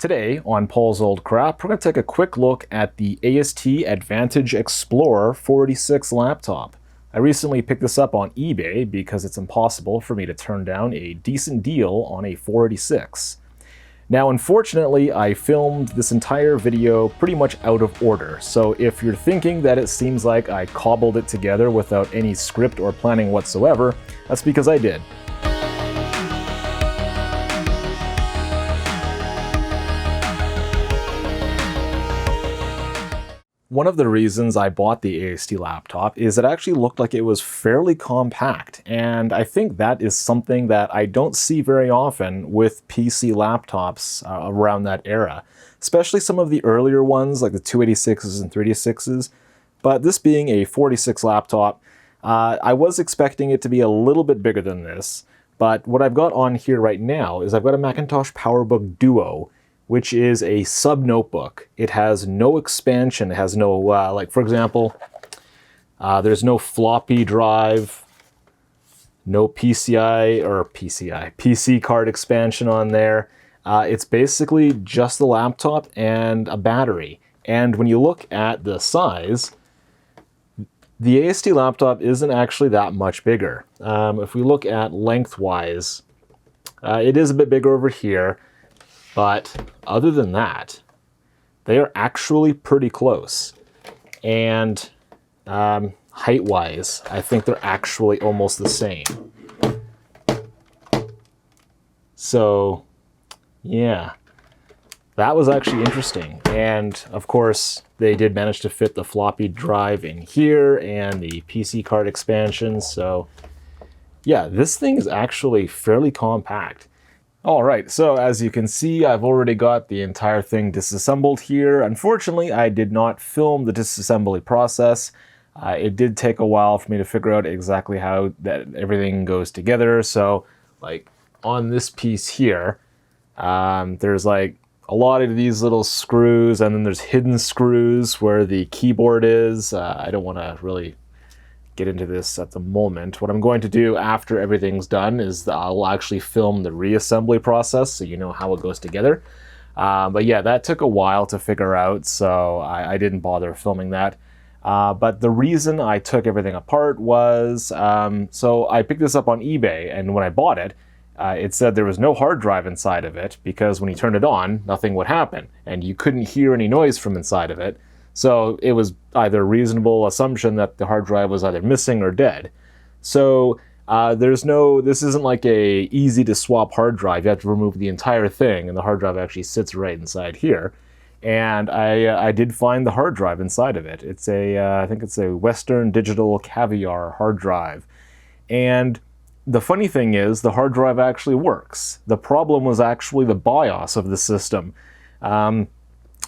Today on Paul's Old Crap, we're going to take a quick look at the AST Advantage Explorer 486 laptop. I recently picked this up on eBay because it's impossible for me to turn down a decent deal on a 486. Now, unfortunately, I filmed this entire video pretty much out of order, so if you're thinking that it seems like I cobbled it together without any script or planning whatsoever, that's because I did. One of the reasons I bought the AST laptop is it actually looked like it was fairly compact, and I think that is something that I don't see very often with PC laptops around that era, especially some of the earlier ones like the 286s and 386s, but this being a 46 laptop, I was expecting it to be a little bit bigger than this, but what I've got on here right now is I've got a Macintosh PowerBook Duo, which is a sub-notebook. It has no expansion. It has no, like for example, there's no floppy drive, no PC card expansion on there. It's basically just the laptop and a battery. And when you look at the size, the AST laptop isn't actually that much bigger. If we look at lengthwise, it is a bit bigger over here. But other than that, they are actually pretty close. And height-wise, I think they're actually almost the same. So, yeah, that was actually interesting. And of course, they did manage to fit the floppy drive in here and the PC card expansion. So, yeah, this thing is actually fairly compact. All right, so as you can see, I've already got the entire thing disassembled here. Unfortunately, I did not film the disassembly process. It did take a while for me to figure out exactly how that everything goes together. So, like on this piece here, there's like a lot of these little screws, and then there's hidden screws where the keyboard is. I don't want to really get into this at the moment. What I'm going to do after everything's done is I'll actually film the reassembly process so you know how it goes together. But yeah, that took a while to figure out, so I didn't bother filming that. But the reason I took everything apart was, so I picked this up on eBay, and when I bought it, it said there was no hard drive inside of it because when you turned it on, nothing would happen, and you couldn't hear any noise from inside of it. So it was either a reasonable assumption that the hard drive was either missing or dead. So this isn't like a easy to swap hard drive. You have to remove the entire thing, and the hard drive actually sits right inside here. And I did find the hard drive inside of it. It's I think it's a Western Digital Caviar hard drive. And the funny thing is, the hard drive actually works. The problem was actually the BIOS of the system.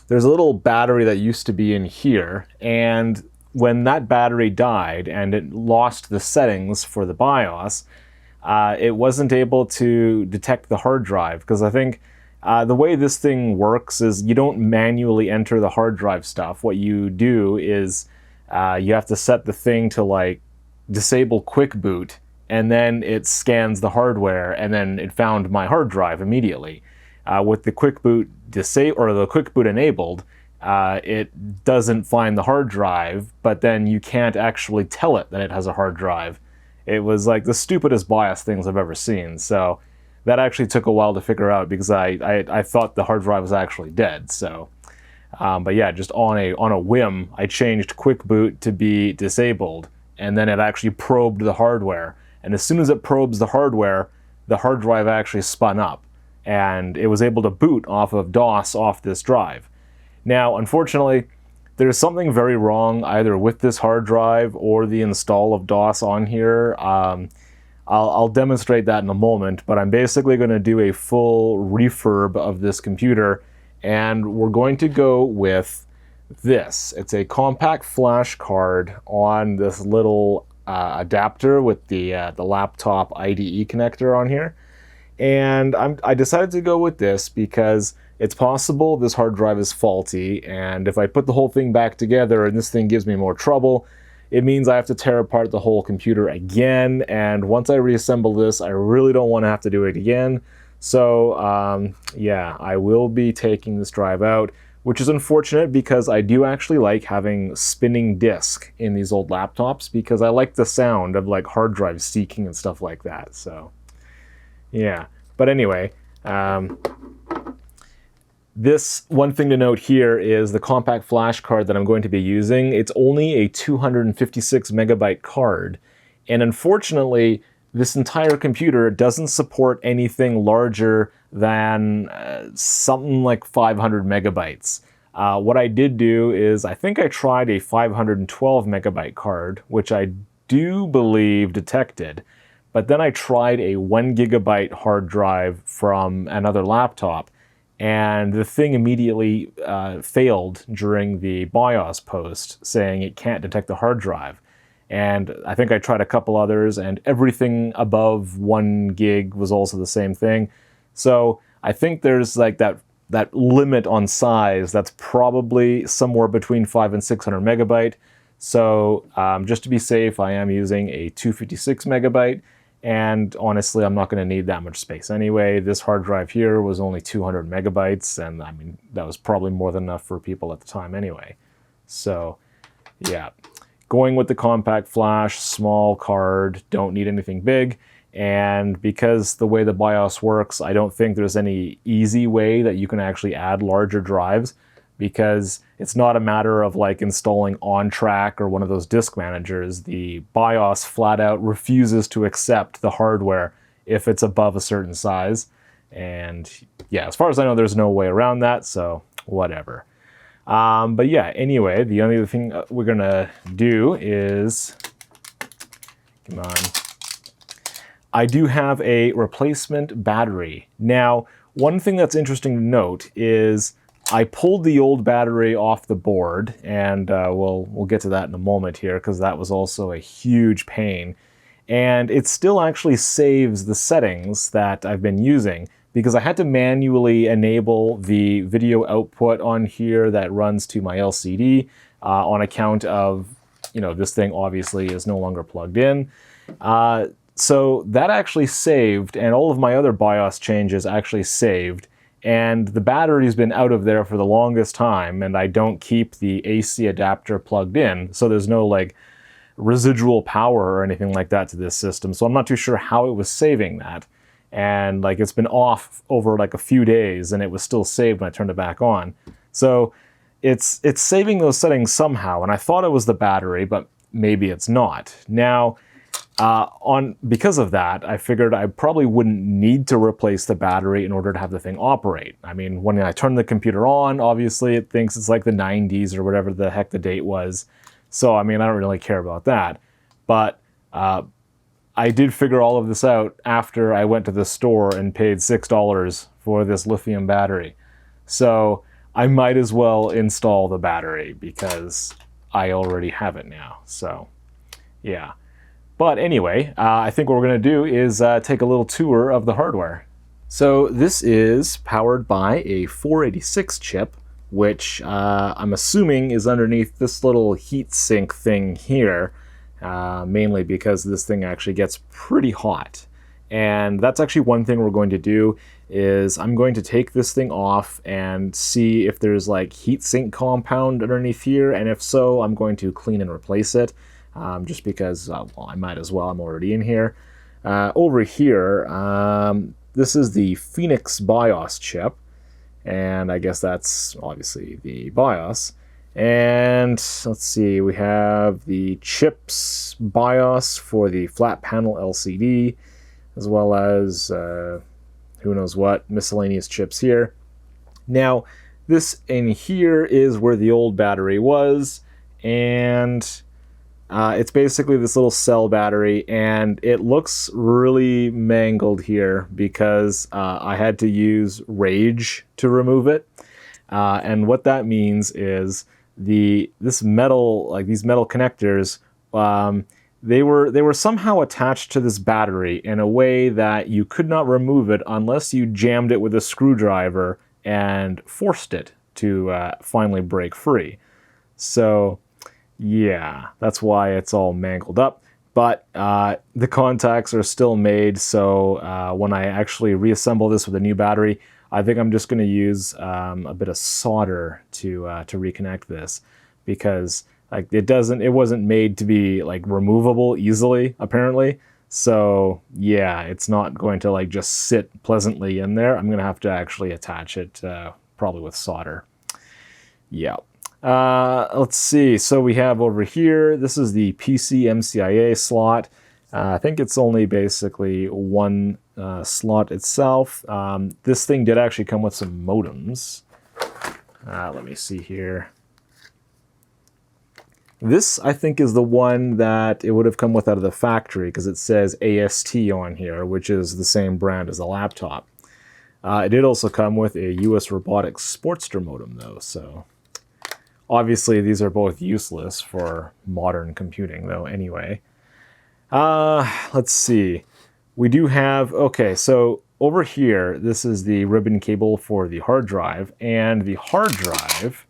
There's a little battery that used to be in here, and when that battery died and it lost the settings for the BIOS, it wasn't able to detect the hard drive, because I think the way this thing works is you don't manually enter the hard drive stuff. What you do is you have to set the thing to like disable quick boot, and then it scans the hardware, and then it found my hard drive immediately. With the quick boot enabled, it doesn't find the hard drive, but then you can't actually tell it that it has a hard drive. It was like the stupidest BIOS things I've ever seen. So that actually took a while to figure out because I thought the hard drive was actually dead. So, but yeah, just on a whim, I changed quick boot to be disabled, and then it actually probed the hardware. And as soon as it probes the hard drive actually spun up, and it was able to boot off of DOS off this drive. Now, unfortunately, there's something very wrong either with this hard drive or the install of DOS on here. I'll demonstrate that in a moment, but I'm basically going to do a full refurb of this computer, and we're going to go with this. It's a compact flash card on this little adapter with the laptop IDE connector on here. And I decided to go with this because it's possible this hard drive is faulty, and if I put the whole thing back together and this thing gives me more trouble, it means I have to tear apart the whole computer again, and once I reassemble this, I really don't want to have to do it again. So yeah, I will be taking this drive out, which is unfortunate because I do actually like having spinning disk in these old laptops because I like the sound of like hard drive seeking and stuff like that. So yeah, but anyway, this one thing to note here is the compact flash card that I'm going to be using. It's only a 256 megabyte card, and unfortunately, this entire computer doesn't support anything larger than something like 500 megabytes. What I did do is I think I tried a 512 megabyte card, which I do believe detected, but then I tried a 1 gigabyte hard drive from another laptop, and the thing immediately failed during the BIOS post, saying it can't detect the hard drive. And I think I tried a couple others, and everything above 1 gig was also the same thing. So I think there's like that limit on size that's probably somewhere between 500 and 600 megabyte. So just to be safe, I am using a 256 megabyte. And honestly, I'm not going to need that much space anyway. This hard drive here was only 200 megabytes, and I mean, that was probably more than enough for people at the time anyway. So yeah. Going with the compact flash, small card, don't need anything big. And because the way the BIOS works, I don't think there's any easy way that you can actually add larger drives, because it's not a matter of like installing OnTrack or one of those disk managers. The BIOS flat out refuses to accept the hardware if it's above a certain size. And yeah, as far as I know, there's no way around that, so whatever. But yeah, anyway, the only other thing we're gonna do is, come on, I do have a replacement battery. Now, one thing that's interesting to note is I pulled the old battery off the board, and we'll get to that in a moment here, because that was also a huge pain. And it still actually saves the settings that I've been using, because I had to manually enable the video output on here that runs to my LCD on account of, you know, this thing obviously is no longer plugged in. So that actually saved, and all of my other BIOS changes actually saved, and the battery's been out of there for the longest time, and I don't keep the AC adapter plugged in, so there's no like residual power or anything like that to this system, so I'm not too sure how it was saving that. And like it's been off over like a few days, and it was still saved when I turned it back on. So it's saving those settings somehow, and I thought it was the battery, but maybe it's not. Now, because of that, I figured I probably wouldn't need to replace the battery in order to have the thing operate. I mean, when I turn the computer on, obviously it thinks it's like the 90s or whatever the heck the date was. So, I mean, I don't really care about that. But I did figure all of this out after I went to the store and paid $6 for this lithium battery. So I might as well install the battery because I already have it now. So yeah. But anyway, I think what we're going to do is take a little tour of the hardware. So this is powered by a 486 chip, which I'm assuming is underneath this little heatsink thing here. Mainly because this thing actually gets pretty hot. And that's actually one thing we're going to do is I'm going to take this thing off and see if there's like heatsink compound underneath here, and if so, I'm going to clean and replace it, just because, well, I might as well, I'm already in here. Over here, this is the Phoenix BIOS chip, and I guess that's obviously the BIOS. And let's see, we have the chips BIOS for the flat panel LCD, as well as who knows what miscellaneous chips here. Now, this in here is where the old battery was, and it's basically this little cell battery, and it looks really mangled here because I had to use Rage to remove it. And what that means is these metal connectors, they were somehow attached to this battery in a way that you could not remove it unless you jammed it with a screwdriver and forced it to finally break free. So yeah, that's why it's all mangled up. but the contacts are still made, so when I actually reassemble this with a new battery, I think I'm just going to use a bit of solder to reconnect this, because like it wasn't made to be like removable easily, apparently. So yeah, it's not going to like just sit pleasantly in there. I'm going to have to actually attach it probably with solder. Yeah. Let's see. So we have over here, this is the PC MCIA slot. I think it's only basically one slot itself. This thing did actually come with some modems. Let me see here. This, I think, is the one that it would have come with out of the factory, because it says AST on here, which is the same brand as the laptop. It did also come with a US Robotics Sportster modem, though, so obviously these are both useless for modern computing, though, anyway. Let's see. We do have, okay, so over here, this is the ribbon cable for the hard drive, and the hard drive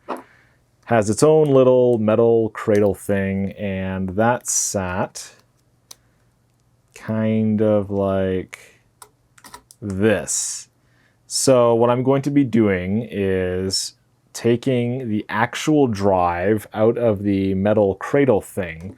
has its own little metal cradle thing, and that sat kind of like this. So what I'm going to be doing is taking the actual drive out of the metal cradle thing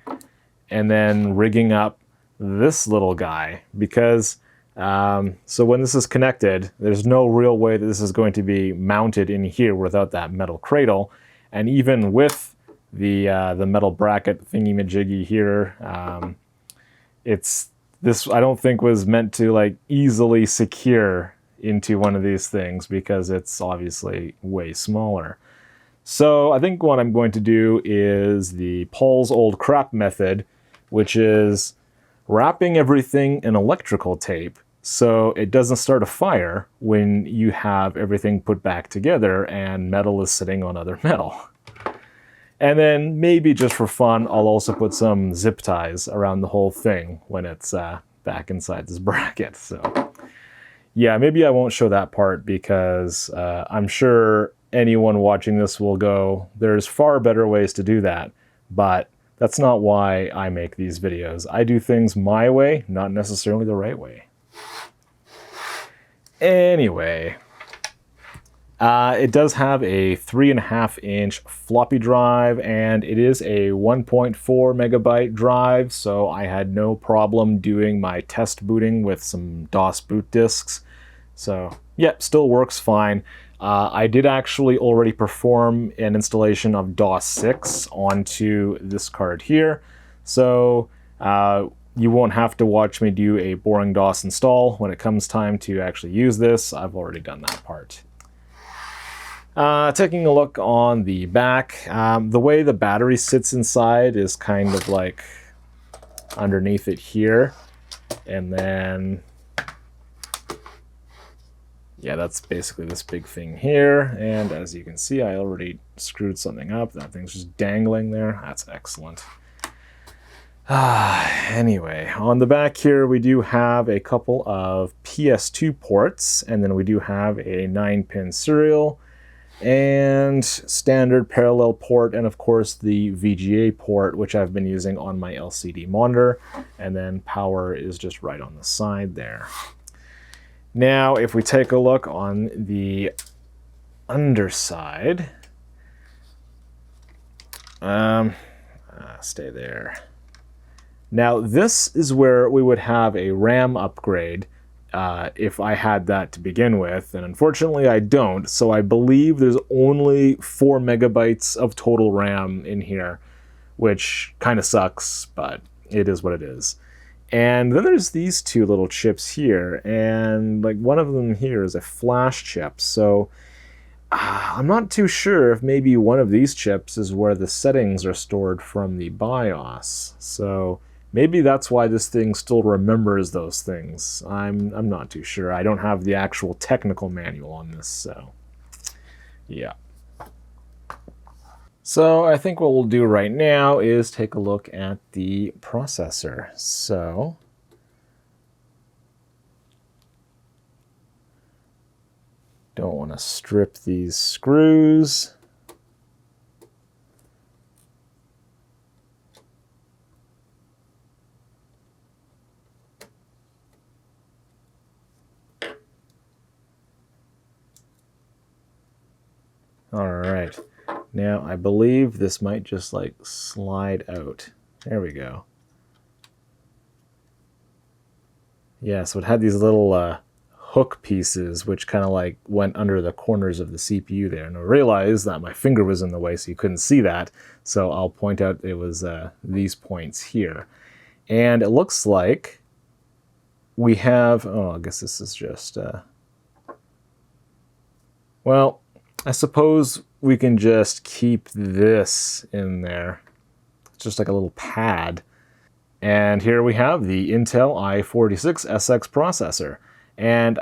and then rigging up this little guy, because so when this is connected, there's no real way that this is going to be mounted in here without that metal cradle. And even with the metal bracket thingy-majiggy here, this I don't think was meant to like easily secure into one of these things, because it's obviously way smaller. So I think what I'm going to do is the Paul's old crap method, which is wrapping everything in electrical tape so it doesn't start a fire when you have everything put back together and metal is sitting on other metal. And then maybe just for fun, I'll also put some zip ties around the whole thing when it's back inside this bracket. So yeah, maybe I won't show that part, because I'm sure anyone watching this will go, there's far better ways to do that, but that's not why I make these videos. I do things my way, not necessarily the right way. Anyway, it does have a 3.5-inch floppy drive, and it is a 1.4 megabyte drive, so I had no problem doing my test booting with some DOS boot disks. So yeah, still works fine. I did actually already perform an installation of DOS 6 onto this card here, so you won't have to watch me do a boring DOS install when it comes time to actually use this. I've already done that part. Taking a look on the back, the way the battery sits inside is kind of like underneath it here, and then yeah, that's basically this big thing here, and as you can see, I already screwed something up. That thing's just dangling there. That's excellent. Anyway, on the back here, we do have a couple of PS2 ports, and then we do have a 9-pin serial and standard parallel port, and of course the VGA port, which I've been using on my LCD monitor, and then power is just right on the side there. Now, if we take a look on the underside, stay there. Now, this is where we would have a RAM upgrade if I had that to begin with, and unfortunately I don't, so I believe there's only 4 megabytes of total RAM in here, which kind of sucks, but it is what it is. And then there's these two little chips here, and like one of them here is a flash chip, so I'm not too sure if maybe one of these chips is where the settings are stored from the BIOS. So maybe that's why this thing still remembers those things. I'm not too sure. I don't have the actual technical manual on this, so yeah. So I think what we'll do right now is take a look at the processor. So don't want to strip these screws. All right. Now, I believe this might just like slide out. There we go. Yeah, so it had these little hook pieces which kind of like went under the corners of the CPU there. And I realized that my finger was in the way, so you couldn't see that. So I'll point out it was these points here. And it looks like we have, oh, I guess this is just, well, I suppose we can just keep this in there. It's just like a little pad. And here we have the Intel i46SX processor. And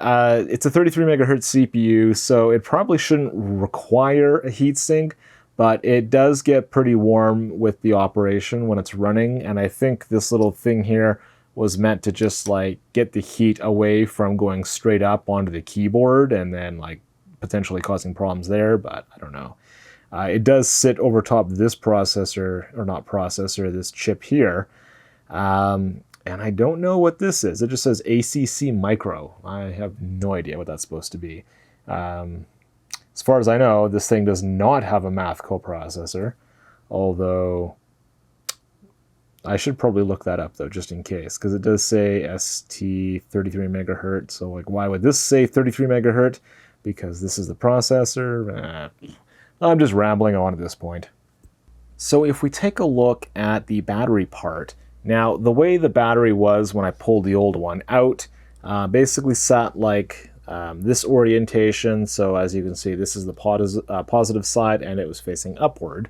it's a 33 megahertz CPU, so it probably shouldn't require a heatsink, but it does get pretty warm with the operation when it's running. And I think this little thing here was meant to just like get the heat away from going straight up onto the keyboard and then like potentially causing problems there, but I don't know. It does sit over top of this processor, or not processor, this chip here. And I don't know what this is. It just says ACC Micro. I have no idea what that's supposed to be. As far as I know, this thing does not have a math coprocessor, although I should probably look that up though, just in case, because it does say ST 33 megahertz. So like, why would this say 33 megahertz? Because this is the processor. I'm just rambling on at this point. So if we take a look at the battery part, now the way the battery was when I pulled the old one out, basically sat like this orientation. So as you can see, this is the positive side and it was facing upward.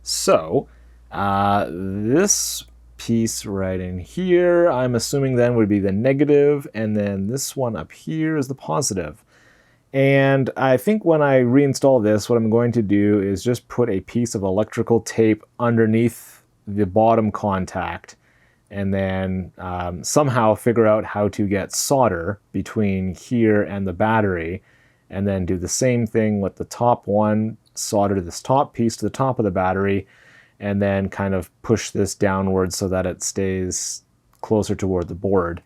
So this piece right in here, I'm assuming then would be the negative, and then this one up here is the positive. And I think when I reinstall this, what I'm going to do is just put a piece of electrical tape underneath the bottom contact, and then somehow figure out how to get solder between here and the battery, and then do the same thing with the top one, solder this top piece to the top of the battery, and then kind of push this downwards so that it stays closer toward the board.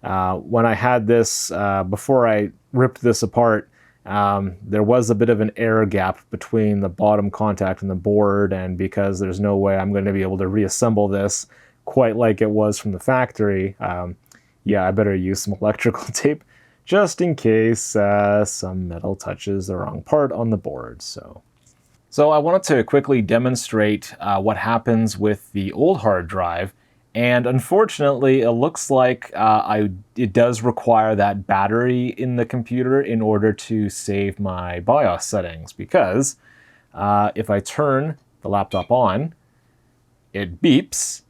When I had this, before I ripped this apart, there was a bit of an air gap between the bottom contact and the board, and because there's no way I'm going to be able to reassemble this quite like it was from the factory, yeah, I better use some electrical tape just in case some metal touches the wrong part on the board. So I wanted to quickly demonstrate what happens with the old hard drive. And unfortunately, it looks like it does require that battery in the computer in order to save my BIOS settings, because if I turn the laptop on, it beeps.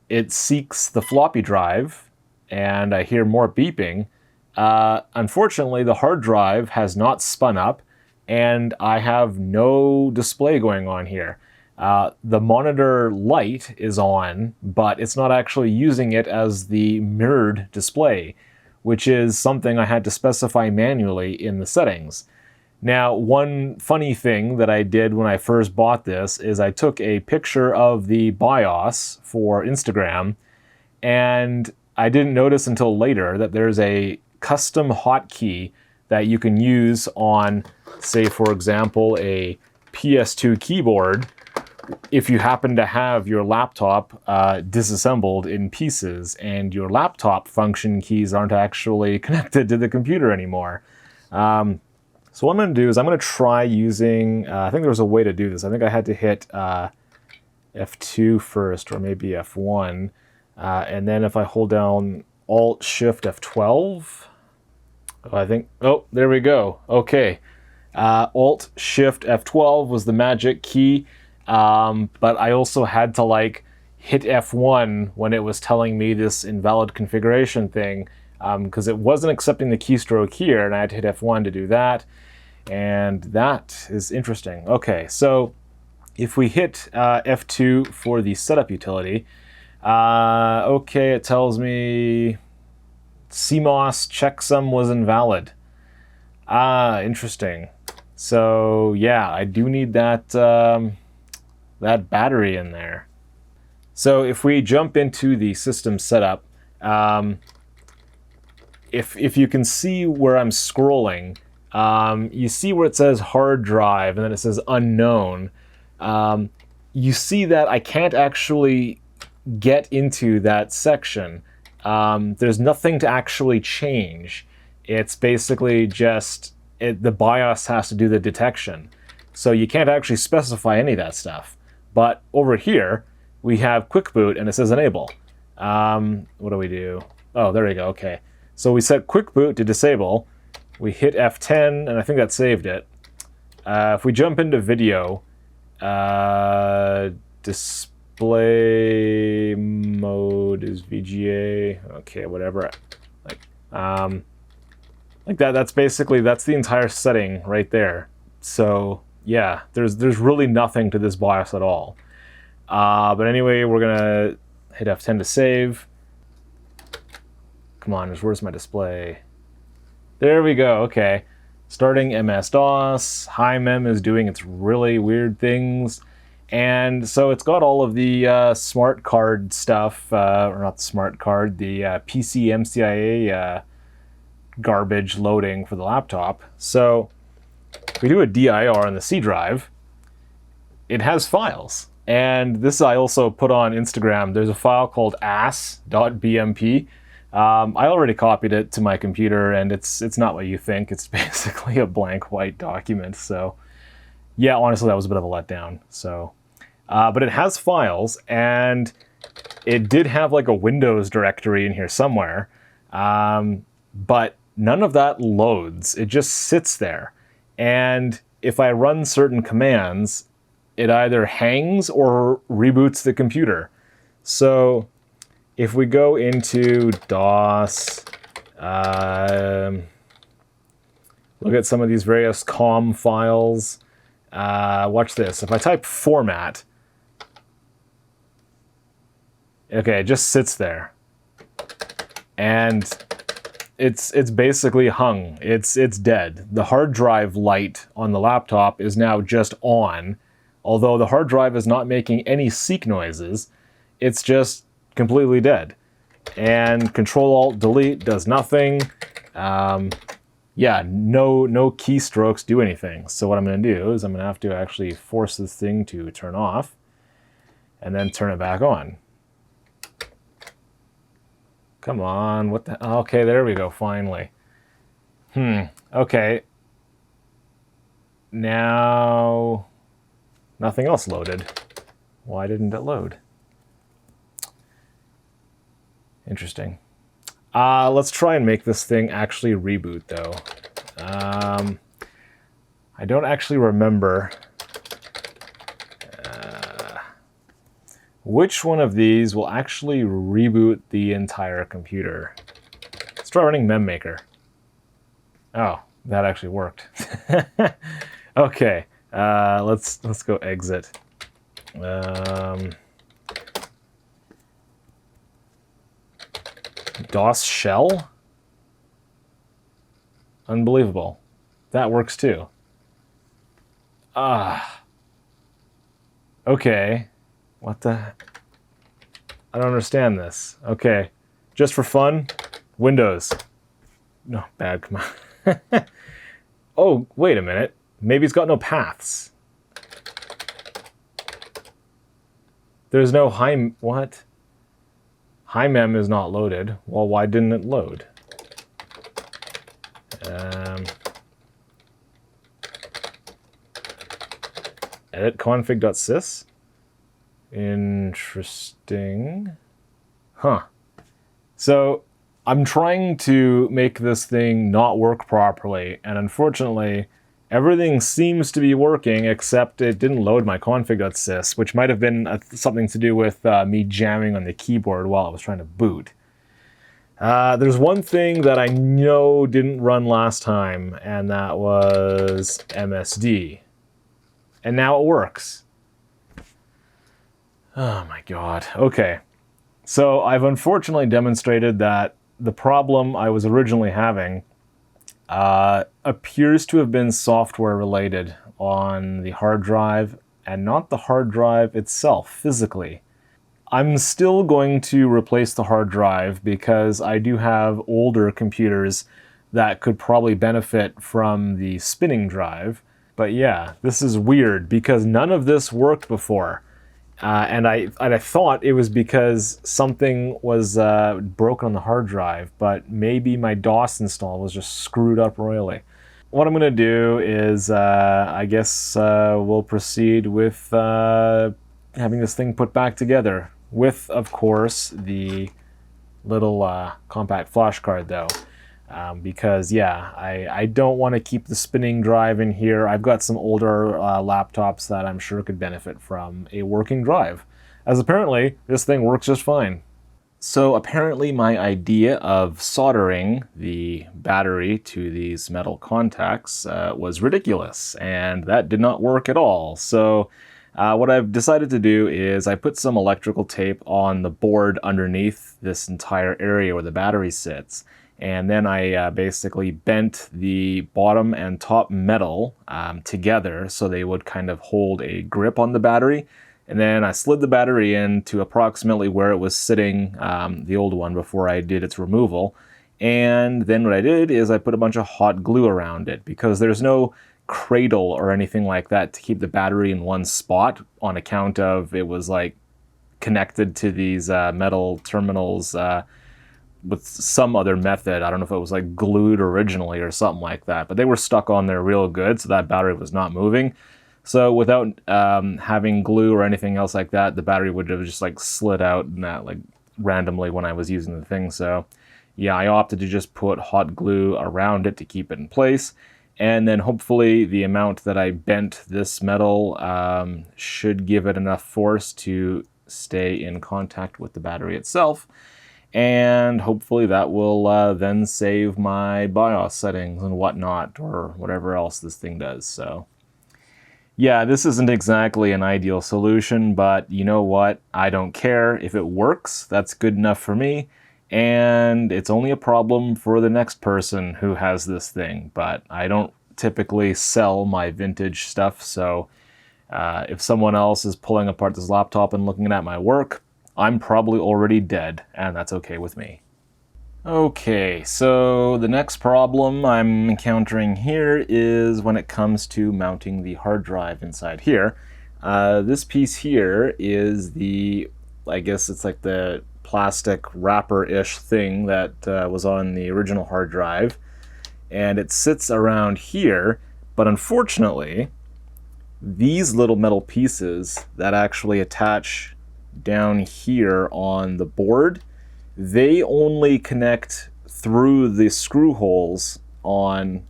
It seeks the floppy drive, and I hear more beeping. Unfortunately, the hard drive has not spun up, and I have no display going on here. The monitor light is on, but it's not actually using it as the mirrored display, which is something I had to specify manually in the settings. Now, one funny thing that I did when I first bought this is I took a picture of the BIOS for Instagram, and I didn't notice until later that there's a custom hotkey that you can use on, say, for example, a PS2 keyboard if you happen to have your laptop disassembled in pieces and your laptop function keys aren't actually connected to the computer anymore. So what I'm going to do is I'm going to try using, I think there was a way to do this. I think I had to hit F2 first, or maybe F1. And then if I hold down Alt-Shift-F12, I think, oh, there we go. Okay. Alt-Shift-F12 was the magic key. But I also had to like hit F1 when it was telling me this invalid configuration thing, because it wasn't accepting the keystroke here, and I had to hit F1 to do that. And that is interesting. Okay, so if we hit F2 for the setup utility, okay, it tells me CMOS checksum was invalid. Interesting. So yeah, I do need that that battery in there. So if we jump into the system setup, if you can see where I'm scrolling, you see where it says hard drive and then it says unknown. You see that I can't actually get into that section. There's nothing to actually change. It's basically just the BIOS has to do the detection. So you can't actually specify any of that stuff. But over here, we have quick boot and it says enable. What do we do? Oh, there we go, okay. So we set quick boot to disable. We hit F10 and I think that saved it. If we jump into video, display mode is VGA. Okay, whatever. Like that. That's the entire setting right there. So yeah, there's really nothing to this BIOS at all. But anyway, we're gonna hit F10 to save. Come on, where's my display? There we go. Okay, starting MS-DOS. HiMem is doing its really weird things. And so it's got all of the smart card stuff, or not the smart card, the PC MCIA garbage loading for the laptop. So if we do a dir on the C drive, it has files. And this I also put on Instagram. There's a file called as.bmp. I already copied it to my computer, and it's not what you think. It's basically a blank white document. So yeah, honestly, that was a bit of a letdown. So, but it has files, and it did have like a Windows directory in here somewhere, but none of that loads. It just sits there. And if I run certain commands, it either hangs or reboots the computer. So if we go into DOS, look at some of these various COM files. Watch this. If I type format, okay, it just sits there. And it's basically hung. It's dead. The hard drive light on the laptop is now just on. Although the hard drive is not making any seek noises, it's just completely dead. And Control-Alt-Delete does nothing. Yeah, no keystrokes do anything. So what I'm going to do is I'm going to have to actually force this thing to turn off and then turn it back on. Come on, what the... Okay, there we go, finally. Okay. Now... nothing else loaded. Why didn't it load? Interesting. Let's try and make this thing actually reboot, though. I don't actually remember which one of these will actually reboot the entire computer. Let's try running MemMaker. Oh, that actually worked. Okay, let's go exit. DOS shell? Unbelievable. That works too. Okay. What the... I don't understand this. Okay. Just for fun, Windows. No, bad, come on. Oh, wait a minute. Maybe it's got no paths. There's no what? HiMem is not loaded. Well, why didn't it load? Edit config.sys. Interesting. Huh. So I'm trying to make this thing not work properly, and unfortunately, everything seems to be working except it didn't load my config.sys, which might have been something to do with me jamming on the keyboard while I was trying to boot. There's one thing that I know didn't run last time, and that was MSD. And now it works. Oh my god. Okay. So I've unfortunately demonstrated that the problem I was originally having appears to have been software related on the hard drive and not the hard drive itself physically. I'm still going to replace the hard drive because I do have older computers that could probably benefit from the spinning drive. But yeah, this is weird because none of this worked before. And I thought it was because something was broken on the hard drive, but maybe my DOS install was just screwed up royally. What I'm going to do is, I guess we'll proceed with having this thing put back together with, of course, the little compact flash card though. Because yeah, I don't want to keep the spinning drive in here. I've got some older laptops that I'm sure could benefit from a working drive, as apparently this thing works just fine. So apparently my idea of soldering the battery to these metal contacts was ridiculous, and that did not work at all. So what I've decided to do is I put some electrical tape on the board underneath this entire area where the battery sits. And then I basically bent the bottom and top metal together so they would kind of hold a grip on the battery. And then I slid the battery in to approximately where it was sitting, the old one, before I did its removal. And then what I did is I put a bunch of hot glue around it because there's no cradle or anything like that to keep the battery in one spot on account of it was like connected to these metal terminals with some other method. I don't know if it was like glued originally or something like that, but they were stuck on there real good, so that battery was not moving. So without having glue or anything else like that, the battery would have just like slid out and that like randomly when I was using the thing. So yeah, I opted to just put hot glue around it to keep it in place. And then hopefully the amount that I bent this metal should give it enough force to stay in contact with the battery itself. And hopefully that will then save my BIOS settings and whatnot, or whatever else this thing does. So yeah, this isn't exactly an ideal solution, but you know what? I don't care. If it works, that's good enough for me. And it's only a problem for the next person who has this thing. But I don't typically sell my vintage stuff, so if someone else is pulling apart this laptop and looking at my work, I'm probably already dead, and that's okay with me. Okay, so the next problem I'm encountering here is when it comes to mounting the hard drive inside here. This piece here is the, I guess it's like the plastic wrapper-ish thing that was on the original hard drive, and it sits around here, but unfortunately, these little metal pieces that actually attach down here on the board, they only connect through the screw holes on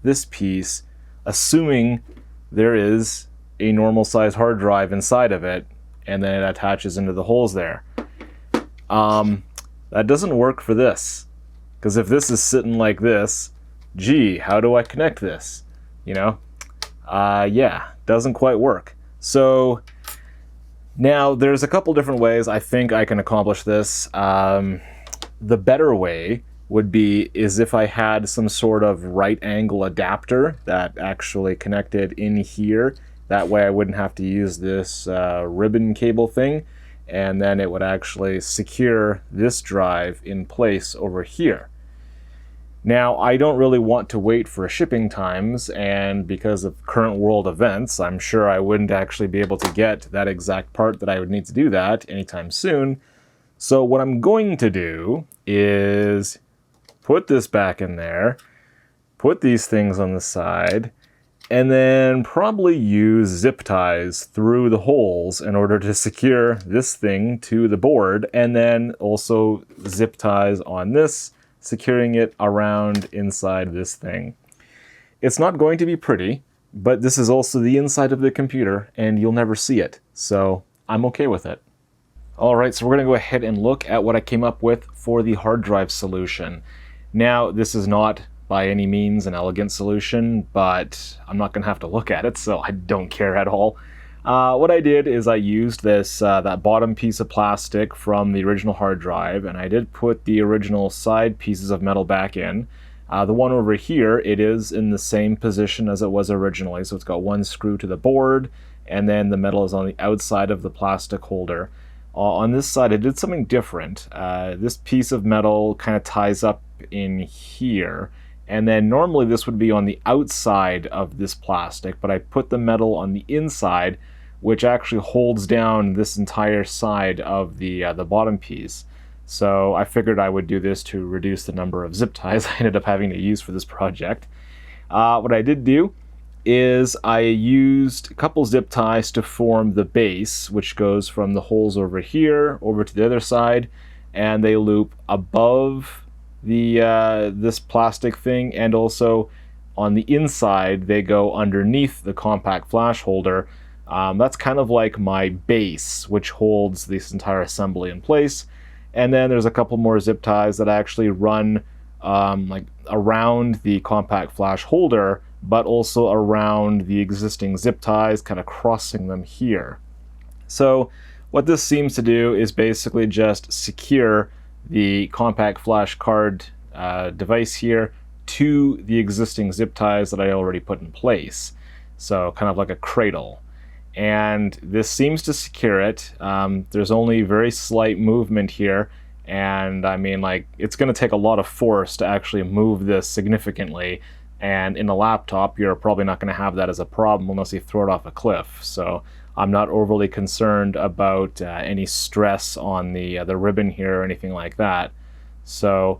this piece, assuming there is a normal size hard drive inside of it, and then it attaches into the holes there. That doesn't work for this, because if this is sitting like this, gee, how do I connect this? You know? Yeah, doesn't quite work. So now, there's a couple different ways I think I can accomplish this. The better way would be if I had some sort of right angle adapter that actually connected in here. That way I wouldn't have to use this ribbon cable thing, and then it would actually secure this drive in place over here. Now, I don't really want to wait for shipping times, and because of current world events, I'm sure I wouldn't actually be able to get that exact part that I would need to do that anytime soon. So what I'm going to do is put this back in there, put these things on the side, and then probably use zip ties through the holes in order to secure this thing to the board, and then also zip ties on this, securing it around inside this thing. It's not going to be pretty, but this is also the inside of the computer, and you'll never see it, so I'm okay with it. Alright, so we're going to go ahead and look at what I came up with for the hard drive solution. Now, this is not by any means an elegant solution, but I'm not going to have to look at it, so I don't care at all. What I did is I used this that bottom piece of plastic from the original hard drive, and I did put the original side pieces of metal back in. The one over here, it is in the same position as it was originally, so it's got one screw to the board, and then the metal is on the outside of the plastic holder. On this side, I did something different. This piece of metal kind of ties up in here, And then normally this would be on the outside of this plastic, but I put the metal on the inside, which actually holds down this entire side of the bottom piece. So I figured I would do this to reduce the number of zip ties I ended up having to use for this project. What I did do is I used a couple zip ties to form the base, which goes from the holes over here over to the other side, and they loop above the this plastic thing, and also on the inside they go underneath the compact flash holder. That's kind of like my base, which holds this entire assembly in place. And then there's a couple more zip ties that actually run like around the compact flash holder, but also around the existing zip ties, kind of crossing them here. So what this seems to do is basically just secure the compact flash card device here to the existing zip ties that I already put in place. So kind of like a cradle. And this seems to secure it. There's only very slight movement here, and I mean, like, it's going to take a lot of force to actually move this significantly, and in a laptop you're probably not going to have that as a problem unless you throw it off a cliff. So I'm not overly concerned about any stress on the ribbon here or anything like that. So,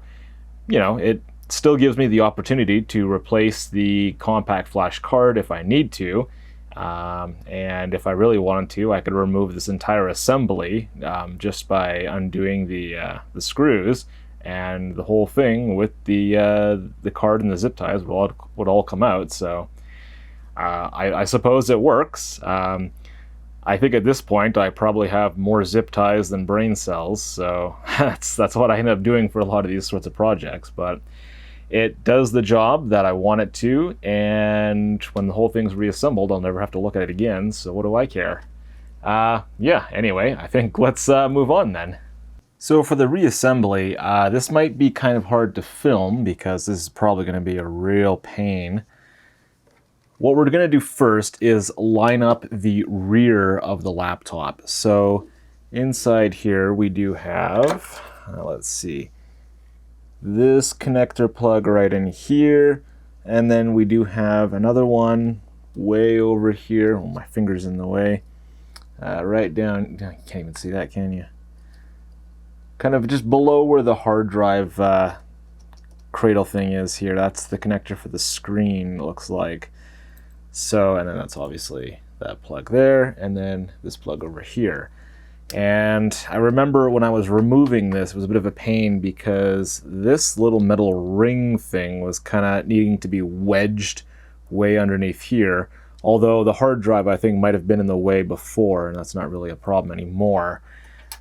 you know, it still gives me the opportunity to replace the compact flash card if I need to. And if I really wanted to, I could remove this entire assembly just by undoing the screws, and the whole thing with the card and the zip ties would all come out. So I suppose it works. I think at this point I probably have more zip ties than brain cells, so that's what I end up doing for a lot of these sorts of projects. But it does the job that I want it to, and when the whole thing's reassembled, I'll never have to look at it again, so what do I care? Yeah, anyway, I think let's move on then. So for the reassembly, this might be kind of hard to film because this is probably going to be a real pain. What we're going to do first is line up the rear of the laptop. So inside here we do have, let's see, this connector plug right in here, and then we do have another one way over here. Oh, my finger's in the way. Right down, you can't even see that, can you? Kind of just below where the hard drive cradle thing is here. That's the connector for the screen, it looks like. So, and then that's obviously that plug there, and then this plug over here. And I remember when I was removing this, it was a bit of a pain because this little metal ring thing was kind of needing to be wedged way underneath here. Although the hard drive, I think, might have been in the way before, and that's not really a problem anymore.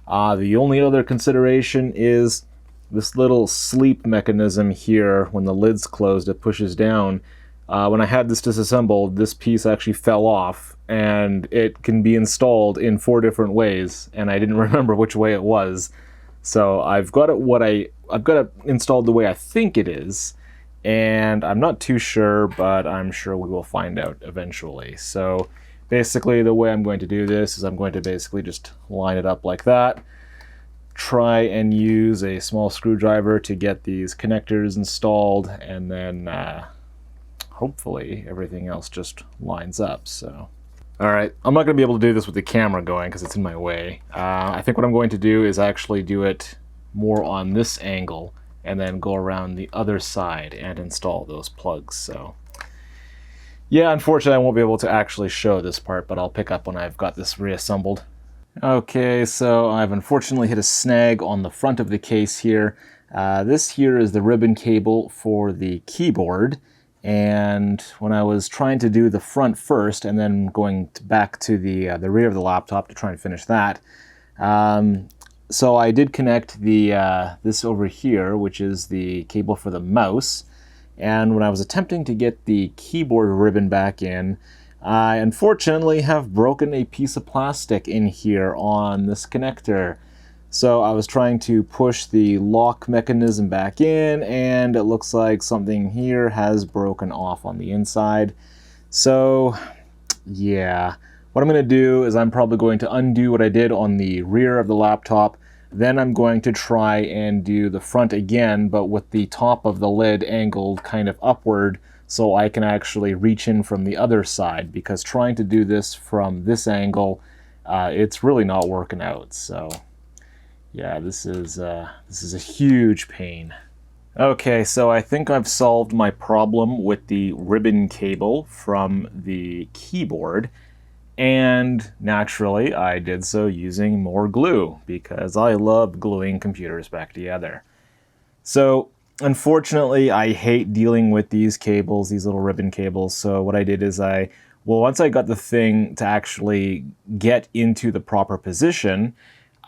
The only other consideration is this little sleep mechanism here. When the lid's closed, it pushes down. When I had this disassembled, this piece actually fell off, and it can be installed in 4 different ways, and I didn't remember which way it was. So I've got it installed the way I think it is, and I'm not too sure, but I'm sure we will find out eventually. So basically the way I'm going to do this is I'm going to basically just line it up like that, try and use a small screwdriver to get these connectors installed, and then hopefully everything else just lines up. So, all right, I'm not going to be able to do this with the camera going because it's in my way. I think what I'm going to do is actually do it more on this angle and then go around the other side and install those plugs. So yeah, unfortunately I won't be able to actually show this part, but I'll pick up when I've got this reassembled. Okay, so I've unfortunately hit a snag on the front of the case here. This here is the ribbon cable for the keyboard. And when I was trying to do the front first and then going back to the rear of the laptop to try and finish that, so I did connect the this over here, which is the cable for the mouse. And when I was attempting to get the keyboard ribbon back in, I unfortunately have broken a piece of plastic in here on this connector. So I was trying to push the lock mechanism back in, and it looks like something here has broken off on the inside. So yeah, what I'm going to do is I'm probably going to undo what I did on the rear of the laptop, Then I'm going to try and do the front again, but with the top of the lid angled kind of upward so I can actually reach in from the other side, because trying to do this from this angle, it's really not working out. So yeah, this is a huge pain. Okay, so I think I've solved my problem with the ribbon cable from the keyboard, and naturally I did so using more glue because I love gluing computers back together. So unfortunately I hate dealing with these cables, these little ribbon cables, so what I did is once I got the thing to actually get into the proper position,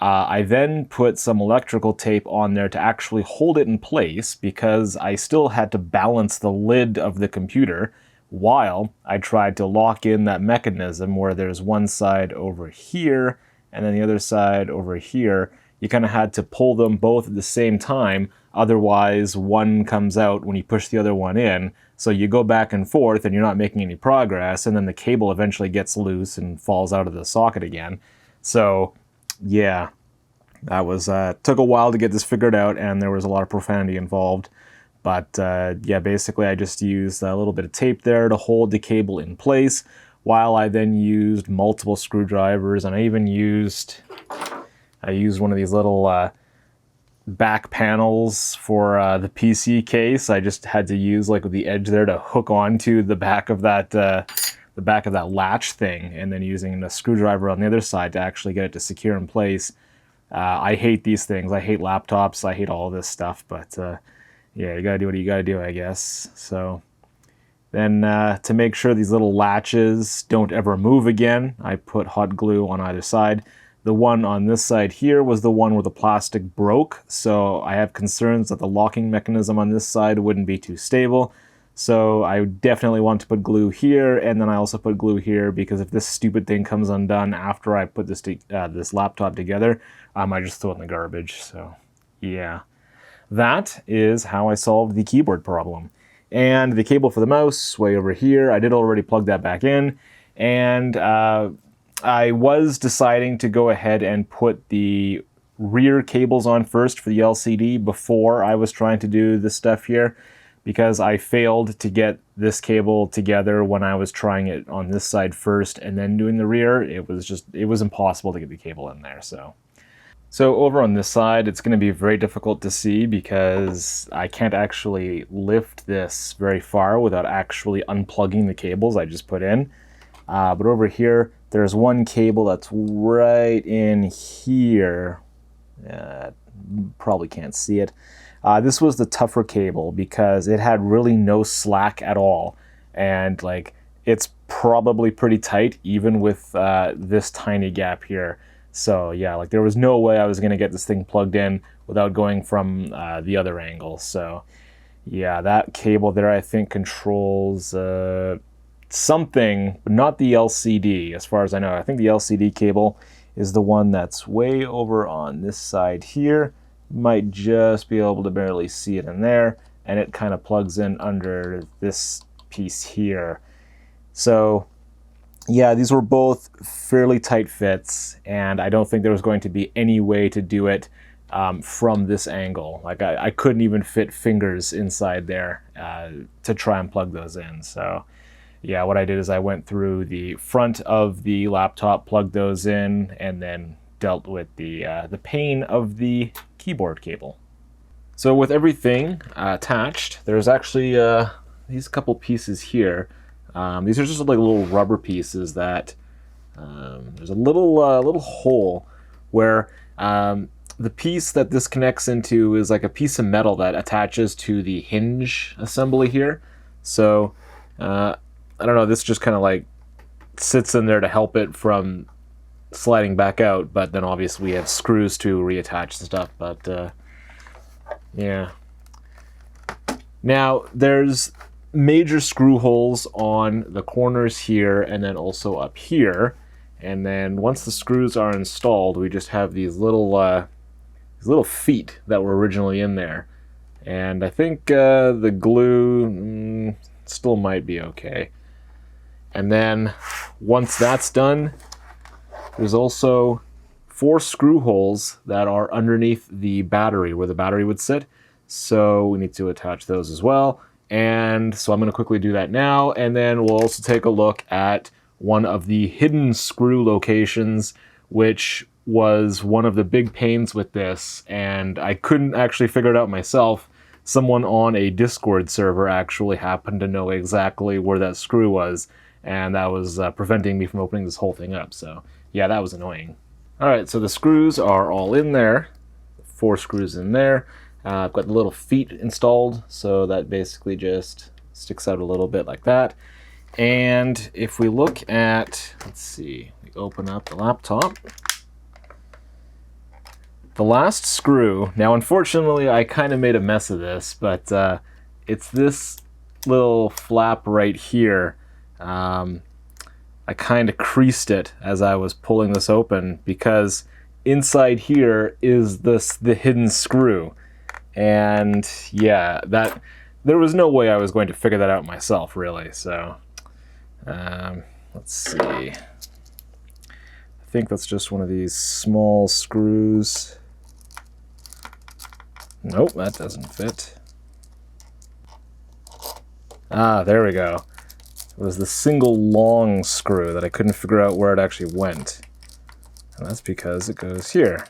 I then put some electrical tape on there to actually hold it in place, because I still had to balance the lid of the computer while I tried to lock in that mechanism where there's one side over here and then the other side over here. You kind of had to pull them both at the same time, otherwise one comes out when you push the other one in. So you go back and forth and you're not making any progress, and then the cable eventually gets loose and falls out of the socket again. So yeah, that was took a while to get this figured out, and there was a lot of profanity involved. But yeah, basically I just used a little bit of tape there to hold the cable in place, while I then used multiple screwdrivers, and I even used one of these little back panels for the PC case. I just had to use like the edge there to hook onto the back of that latch thing, and then using the screwdriver on the other side to actually get it to secure in place. I hate these things. I hate laptops. I hate all this stuff. But yeah, you gotta do what you gotta do, I guess. So then to make sure these little latches don't ever move again, I put hot glue on either side. The one on this side here was the one where the plastic broke, so I have concerns that the locking mechanism on this side wouldn't be too stable. So I definitely want to put glue here, and then I also put glue here because if this stupid thing comes undone after I put this laptop together, I might just throw it in the garbage. So yeah, that is how I solved the keyboard problem. And the cable for the mouse, way over here, I did already plug that back in, and I was deciding to go ahead and put the rear cables on first for the LCD before I was trying to do this stuff here, because I failed to get this cable together when I was trying it on this side first and then doing the rear. It was impossible to get the cable in there. So over on this side, it's going to be very difficult to see because I can't actually lift this very far without actually unplugging the cables I just put in. But over here, there's one cable that's right in here. Probably can't see it. This was the tougher cable because it had really no slack at all. And like, it's probably pretty tight even with this tiny gap here. So yeah, like there was no way I was gonna get this thing plugged in without going from the other angle. So yeah, that cable there I think controls something, but not the LCD as far as I know. I think the LCD cable is the one that's way over on this side here. Might just be able to barely see it in there, and it kind of plugs in under this piece here. So yeah, these were both fairly tight fits, and I don't think there was going to be any way to do it from this angle. Like I couldn't even fit fingers inside there to try and plug those in. So yeah, what I did is I went through the front of the laptop, plugged those in, and then dealt with the pain of the keyboard cable. So with everything attached, there's actually these couple pieces here. These are just like little rubber pieces that there's a little hole where the piece that this connects into is like a piece of metal that attaches to the hinge assembly here. So I don't know, this just kind of like sits in there to help it from sliding back out, but then obviously we have screws to reattach the stuff. But yeah, now there's major screw holes on the corners here and then also up here, and then once the screws are installed, we just have these little feet that were originally in there, and I think the glue still might be okay. And then once that's done, there's also 4 screw holes that are underneath the battery, where the battery would sit. So we need to attach those as well. And so I'm going to quickly do that now, and then we'll also take a look at one of the hidden screw locations, which was one of the big pains with this, and I couldn't actually figure it out myself. Someone on a Discord server actually happened to know exactly where that screw was, and that was preventing me from opening this whole thing up. So yeah, that was annoying. All right, so the screws are all in there. 4 screws in there. I've got the little feet installed, so that basically just sticks out a little bit like that. And if we look at, let's see, we open up the laptop. The last screw, now unfortunately I kind of made a mess of this, but it's this little flap right here. I kind of creased it as I was pulling this open because inside here is the hidden screw. And yeah, there was no way I was going to figure that out myself, really. So let's see. I think that's just one of these small screws. Nope, that doesn't fit. Ah, there we go. It was the single long screw that I couldn't figure out where it actually went. And that's because it goes here.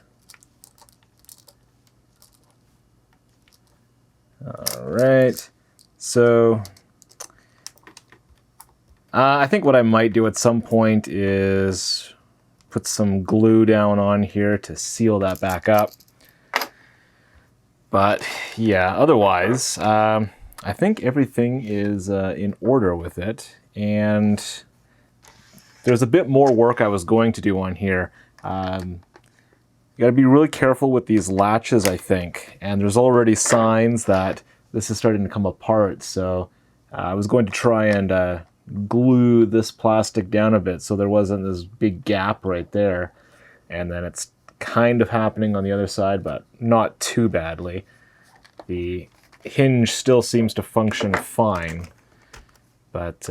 All right, so I think what I might do at some point is put some glue down on here to seal that back up. But yeah, otherwise, I think everything is in order with it. And there's a bit more work I was going to do on here. You gotta be really careful with these latches, I think. And there's already signs that this is starting to come apart. So I was going to try and glue this plastic down a bit so there wasn't this big gap right there. And then it's kind of happening on the other side, but not too badly. The hinge still seems to function fine, but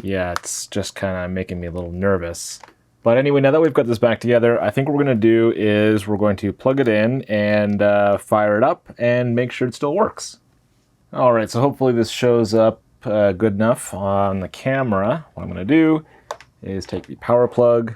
yeah, it's just kind of making me a little nervous. But anyway, now that we've got this back together, I think what we're going to do is we're going to plug it in and fire it up and make sure it still works. All right, so hopefully this shows up good enough on the camera. What I'm going to do is take the power plug,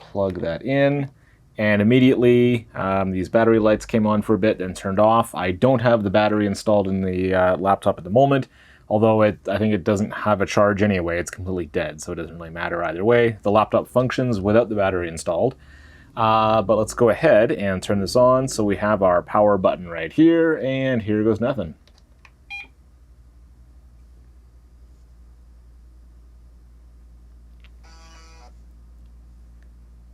plug that in, and immediately these battery lights came on for a bit and turned off. I don't have the battery installed in the laptop at the moment, although I think it doesn't have a charge anyway. It's completely dead, so it doesn't really matter either way. The laptop functions without the battery installed. But let's go ahead and turn this on. So we have our power button right here, and here goes nothing.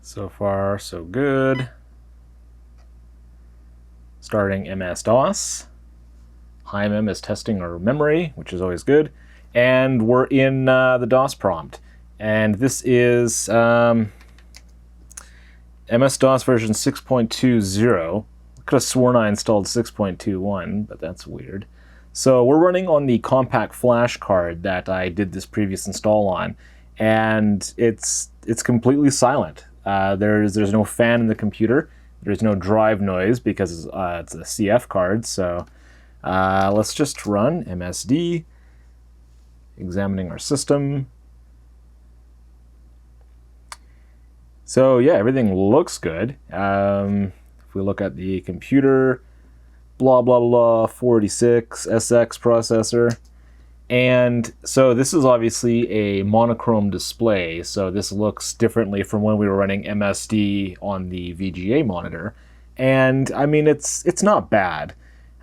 So far, so good. Starting MS-DOS. HIMM is testing our memory, which is always good. And we're in the DOS prompt. And this is MS-DOS version 6.20. Could have sworn I installed 6.21, but that's weird. So we're running on the compact flash card that I did this previous install on. And it's completely silent. There's no fan in the computer. There's no drive noise because it's a CF card. So let's just run MSD, examining our system. So yeah, everything looks good. If we look at the computer, blah, blah, blah, 486 SX processor. And so this is obviously a monochrome display, so this looks differently from when we were running MSD on the VGA monitor. And I mean, it's not bad.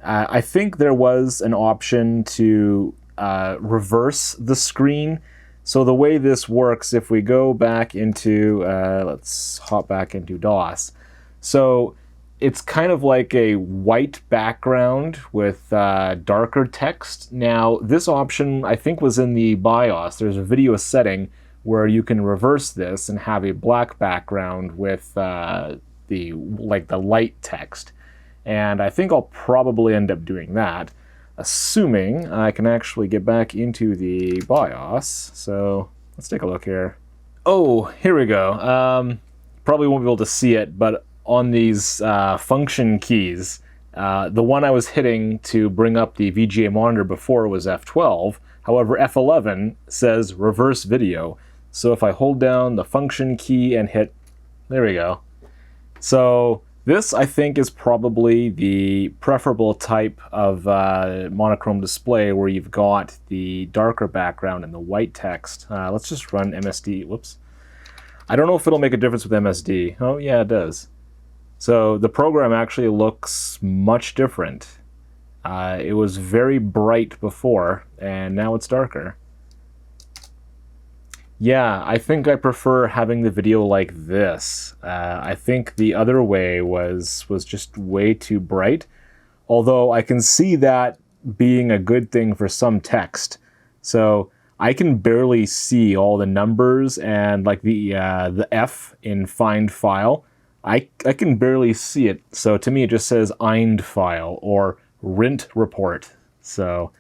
I think there was an option to reverse the screen. So the way this works, if we go back into, let's hop back into DOS. So it's kind of like a white background with darker text. Now, this option, I think, was in the BIOS. There's a video setting where you can reverse this and have a black background with the light text. And I think I'll probably end up doing that, assuming I can actually get back into the BIOS. So let's take a look here. Oh, here we go. Probably won't be able to see it, but on these function keys, the one I was hitting to bring up the VGA monitor before was F12. However, F11 says reverse video. So if I hold down the function key and hit, there we go. So this, I think, is probably the preferable type of monochrome display where you've got the darker background and the white text. Let's just run MSD. Whoops. I don't know if it'll make a difference with MSD. Oh, yeah, it does. So the program actually looks much different. It was very bright before, and now it's darker. Yeah, I think I prefer having the video like this. I think the other way was just way too bright, although I can see that being a good thing for some text. So I can barely see all the numbers and like the F in find file. I can barely see it. So to me, it just says IND file or rent report. So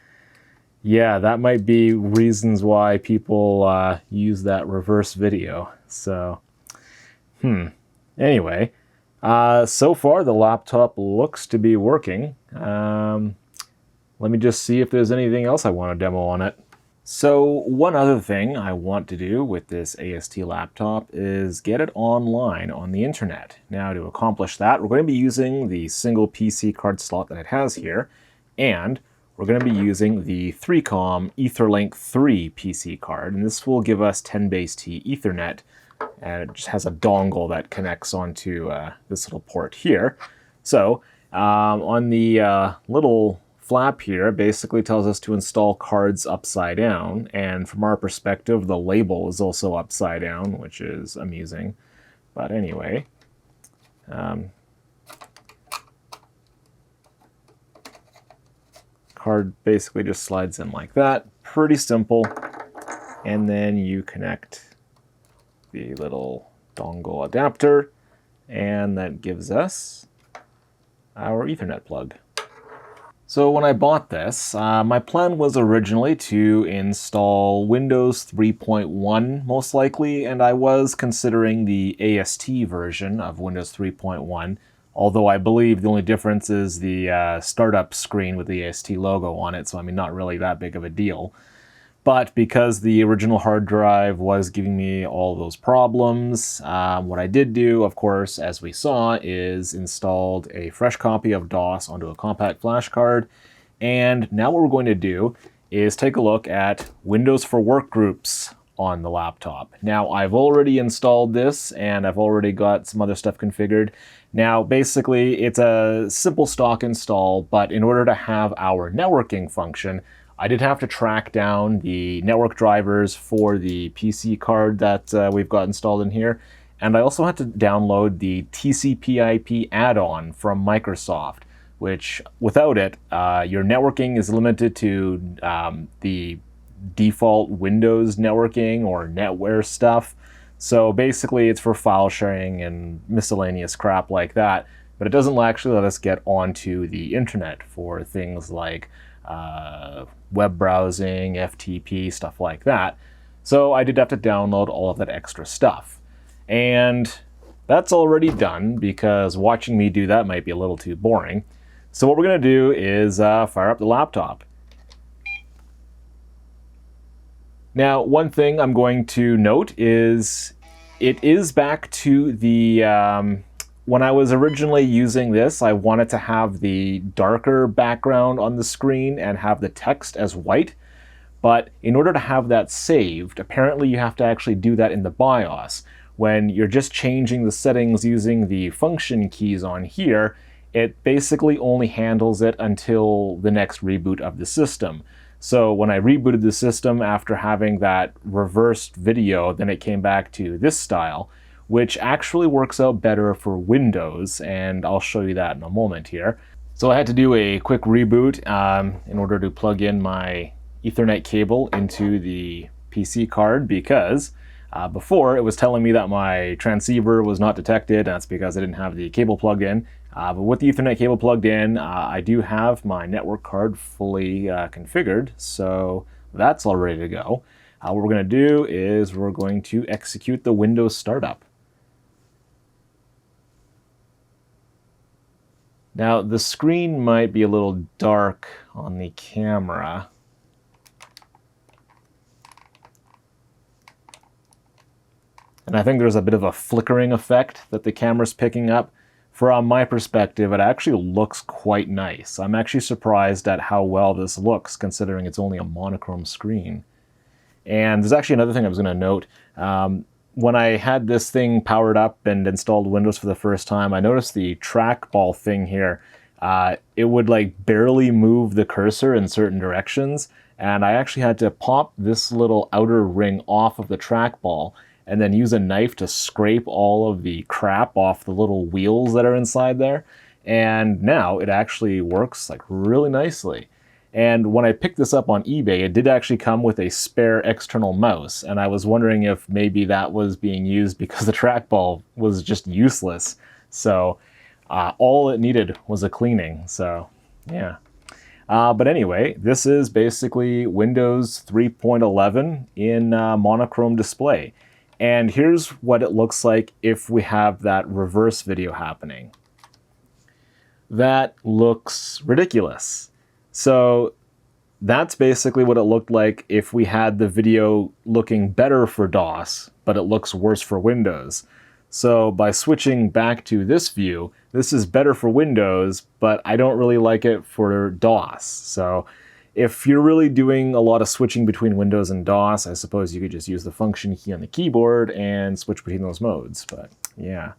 yeah, that might be reasons why people use that reverse video. So, anyway, so far the laptop looks to be working. Let me just see if there's anything else I want to demo on it. So one other thing I want to do with this AST laptop is get it online on the internet. Now to accomplish that, we're going to be using the single PC card slot that it has here, and we're going to be using the 3Com Etherlink 3 PC card, and this will give us 10 base T Ethernet, and it just has a dongle that connects onto this little port here. So on the little flap here, basically tells us to install cards upside down, and from our perspective, the label is also upside down, which is amusing. But anyway, card basically just slides in like that. Pretty simple. And then you connect the little dongle adapter, and that gives us our Ethernet plug. So when I bought this, my plan was originally to install Windows 3.1 most likely, and I was considering the AST version of Windows 3.1, although I believe the only difference is the startup screen with the AST logo on it, so I mean not really that big of a deal. But because the original hard drive was giving me all those problems, what I did do, of course, as we saw, is installed a fresh copy of DOS onto a compact flash card. And now what we're going to do is take a look at Windows for Workgroups on the laptop. Now, I've already installed this, and I've already got some other stuff configured. Now, basically, it's a simple stock install, but in order to have our networking function, I did have to track down the network drivers for the PC card that we've got installed in here. And I also had to download the TCP/IP add-on from Microsoft, which without it, your networking is limited to the default Windows networking or NetWare stuff. So basically it's for file sharing and miscellaneous crap like that, but it doesn't actually let us get onto the internet for things like web browsing, FTP, stuff like that. So I did have to download all of that extra stuff. And that's already done because watching me do that might be a little too boring. So what we're going to do is fire up the laptop. Now, one thing I'm going to note is it is back to the when I was originally using this, I wanted to have the darker background on the screen and have the text as white. But in order to have that saved, apparently you have to actually do that in the BIOS. When you're just changing the settings using the function keys on here, it basically only handles it until the next reboot of the system. So when I rebooted the system after having that reversed video, then it came back to this style, which actually works out better for Windows, and I'll show you that in a moment here. So I had to do a quick reboot in order to plug in my Ethernet cable into the PC card because before it was telling me that my transceiver was not detected. That's because I didn't have the cable plugged in. But with the Ethernet cable plugged in, I do have my network card fully configured, so that's all ready to go. what we're going to do is we're going to execute the Windows startup. Now, the screen might be a little dark on the camera. And I think there's a bit of a flickering effect that the camera's picking up. From my perspective, it actually looks quite nice. I'm actually surprised at how well this looks, considering it's only a monochrome screen. And there's actually another thing I was going to note. When I had this thing powered up and installed Windows for the first time, I noticed the trackball thing here. It would like barely move the cursor in certain directions, and I actually had to pop this little outer ring off of the trackball and then use a knife to scrape all of the crap off the little wheels that are inside there. And now it actually works like really nicely. And when I picked this up on eBay, it did actually come with a spare external mouse. And I was wondering if maybe that was being used because the trackball was just useless. So all it needed was a cleaning. So yeah. But anyway, this is basically Windows 3.11 in monochrome display. And here's what it looks like if we have that reverse video happening. That looks ridiculous. So that's basically what it looked like if we had the video looking better for DOS, but it looks worse for Windows. So by switching back to this view, this is better for Windows, but I don't really like it for DOS. So if you're really doing a lot of switching between Windows and DOS, I suppose you could just use the function key on the keyboard and switch between those modes, but yeah.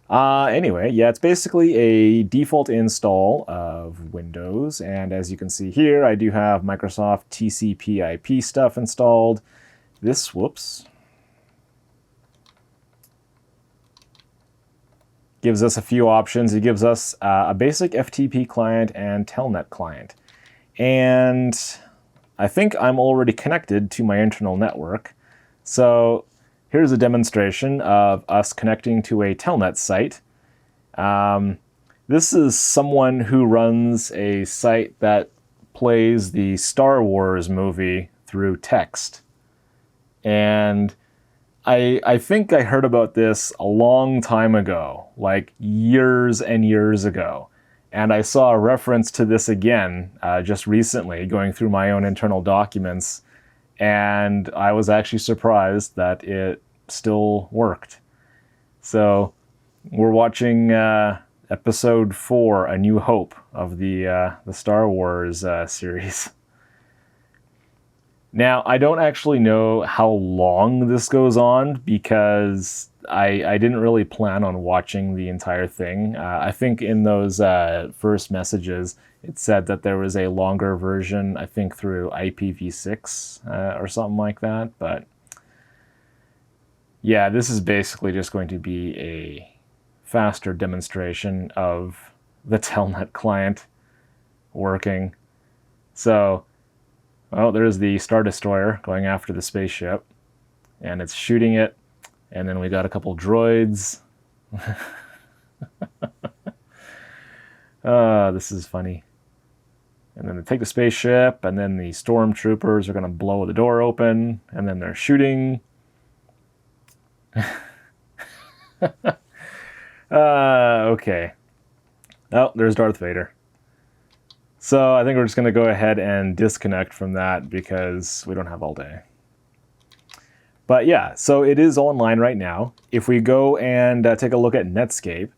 Anyway, yeah, it's basically a default install of Windows, and as you can see here, I do have Microsoft TCP/IP stuff installed. This, whoops, gives us a few options. It gives us a basic FTP client and Telnet client. And I think I'm already connected to my internal network. So here's a demonstration of us connecting to a Telnet site. This is someone who runs a site that plays the Star Wars movie through text. And I think I heard about this a long time ago, like years and years ago. And I saw a reference to this again just recently, going through my own internal documents. And I was actually surprised that it still worked. So we're watching episode 4, A New Hope, of the Star Wars series. Now, I don't actually know how long this goes on because I didn't really plan on watching the entire thing. I think in those first messages, it said that there was a longer version, I think through IPv6 or something like that. But yeah, this is basically just going to be a faster demonstration of the Telnet client working. So, well, there's the Star Destroyer going after the spaceship, and it's shooting it. And then we got a couple droids. This is funny. And then they take the spaceship, and then the stormtroopers are going to blow the door open, and then they're shooting. Okay. Oh, there's Darth Vader. So I think we're just going to go ahead and disconnect from that because we don't have all day. But yeah, so it is online right now. If we go and take a look at Netscape.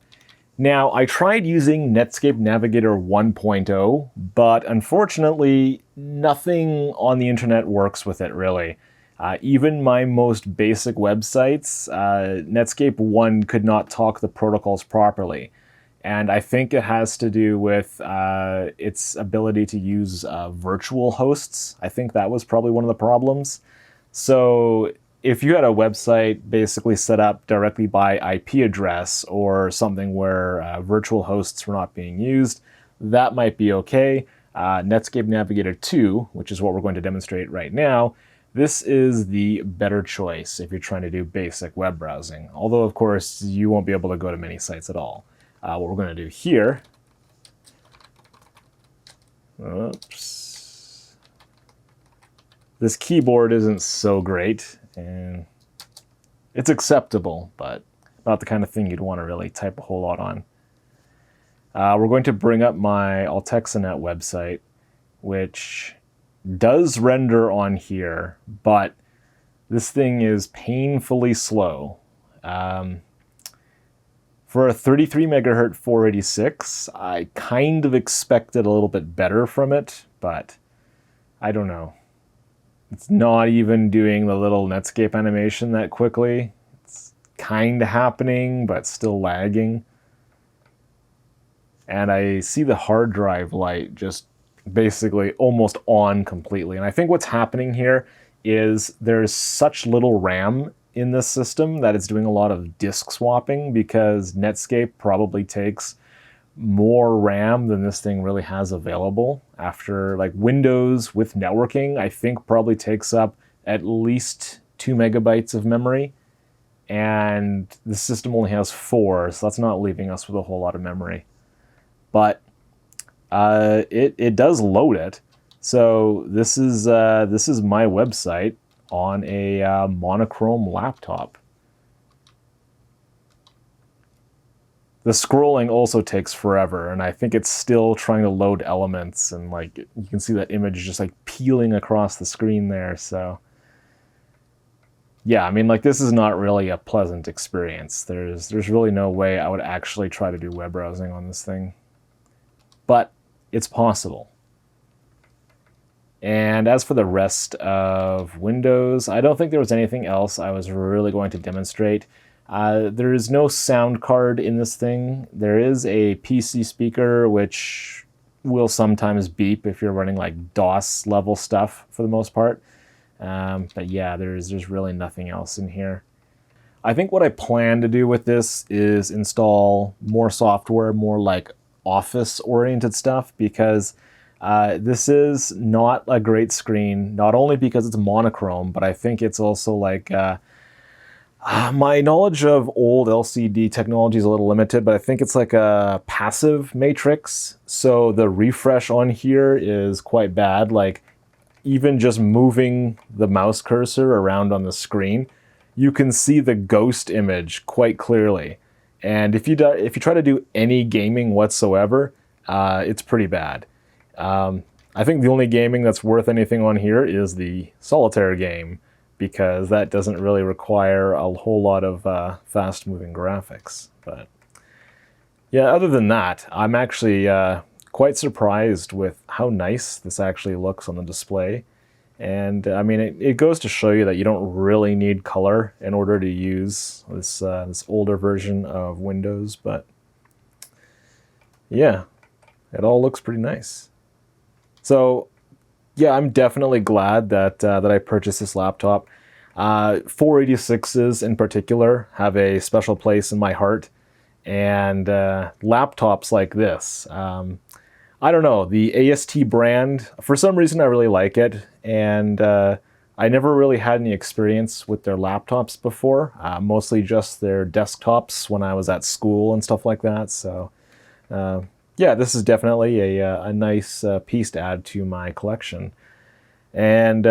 Now, I tried using Netscape Navigator 1.0, but unfortunately, nothing on the internet works with it, really. Even my most basic websites, Netscape 1 could not talk the protocols properly. And I think it has to do with its ability to use virtual hosts. I think that was probably one of the problems. So if you had a website basically set up directly by IP address or something where virtual hosts were not being used, that might be okay. Netscape Navigator 2, which is what we're going to demonstrate right now, this is the better choice if you're trying to do basic web browsing. Although, of course, you won't be able to go to many sites at all. What we're going to do here, oops. This keyboard isn't so great, and it's acceptable, but not the kind of thing you'd want to really type a whole lot on. We're going to bring up my Altexanet website, which does render on here, but this thing is painfully slow. For a 33 megahertz 486, I kind of expected a little bit better from it, but I don't know. It's not even doing the little Netscape animation that quickly. It's kind of happening, but still lagging. And I see the hard drive light just basically almost on completely. And I think what's happening here is there's such little RAM in this system that it's doing a lot of disk swapping, because Netscape probably takes more RAM than this thing really has available. After, like, Windows with networking, I think probably takes up at least 2 megabytes of memory, and the system only has 4, so that's not leaving us with a whole lot of memory. But it does load it. So this is my website on a monochrome laptop. The scrolling also takes forever, and I think it's still trying to load elements, and like you can see that image just like peeling across the screen there. So yeah, I mean, like, this is not really a pleasant experience. There's really no way I would actually try to do web browsing on this thing, but it's possible. And as for the rest of Windows, I don't think there was anything else I was really going to demonstrate. There is no sound card in this thing. There is a PC speaker, which will sometimes beep if you're running like DOS level stuff for the most part. But yeah, there's really nothing else in here. I think what I plan to do with this is install more software, more like Office-oriented stuff, because this is not a great screen, not only because it's monochrome, but I think it's also like, my knowledge of old LCD technology is a little limited, but I think it's like a passive matrix. So the refresh on here is quite bad. Like, even just moving the mouse cursor around on the screen, you can see the ghost image quite clearly. And if you try to do any gaming whatsoever, it's pretty bad. I think the only gaming that's worth anything on here is the solitaire game, because that doesn't really require a whole lot of fast-moving graphics. But yeah, other than that, I'm actually quite surprised with how nice this actually looks on the display. And I mean, it goes to show you that you don't really need color in order to use this older version of Windows. But yeah, it all looks pretty nice. So yeah, I'm definitely glad that I purchased this laptop. 486s in particular have a special place in my heart, and laptops like this, I don't know, the AST brand, for some reason I really like it, and I never really had any experience with their laptops before, mostly just their desktops when I was at school and stuff like that. So yeah, this is definitely a nice piece to add to my collection. And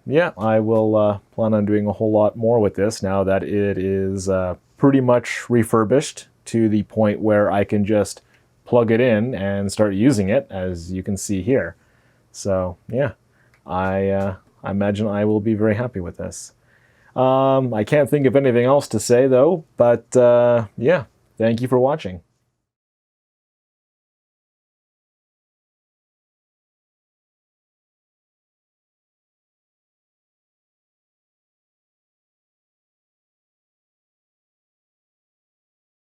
yeah, I will plan on doing a whole lot more with this now that it is pretty much refurbished to the point where I can just plug it in and start using it, as you can see here. So yeah, I imagine I will be very happy with this. I can't think of anything else to say though, but yeah, thank you for watching.